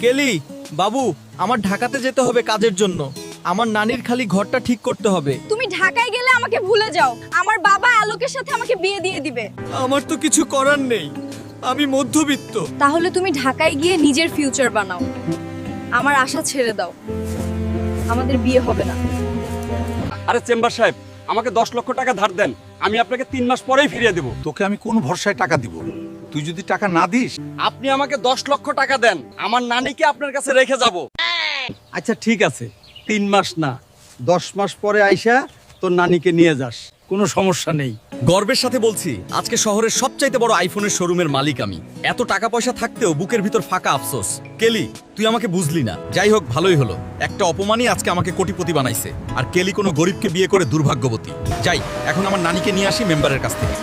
কেলি, বাবু, আমার ঢাকাতে যেতে হবে কাজের জন্য। আমার নানির খালি ঘরটা ঠিক করতে হবে। তুমি ঢাকায় গেলে আমাকে ভুলে যাও, আমার বাবা আলোকের সাথে আমাকে বিয়ে দিয়ে দিবে। আমার তো কিছু করার নেই, আমি মধ্যবিত্ত। তাহলে তুমি ঢাকায় গিয়ে নিজের ফিউচার বানাও, আমার আশা ছেড়ে দাও, আমাদের বিয়ে হবে না। আরে চেম্বার সাহেব, আমাকে 10 লক্ষ টাকা ধার দেন, আমি আপনাকে 3 মাস পরেই ফিরিয়ে দেব। তোকে আমি কোন ভরসায় টাকা দিব? তুই যদি টাকা না দিস। আপনি আমাকে 10 লক্ষ টাকা দেন, আমার নানিকে আপনার কাছে রেখে যাব। আচ্ছা ঠিক আছে, 3 মাস না, 10 মাস পরে আইসা তোর নানিকে নিয়ে যাস, কোনো সমস্যা নেই। গর্বের সাথে বলছি, আজকে শহরের সবচাইতে বড় আইফোনের শোরুমের মালিক আমি। এত টাকা পয়সা থাকতেও বুকের ভিতর ফাঁকা আফসোস। কেলি, তুই আমাকে বুঝলি না। যাই হোক, ভালোই হলো, একটা অপমানই আজকে আমাকে কোটিপতি বানাইছে। আর কেলি কোনো গরিবকে বিয়ে করে দুর্ভাগ্যবতী। যাই, এখন আমার নানিকে নিয়ে আসি মেম্বারের কাছ থেকে।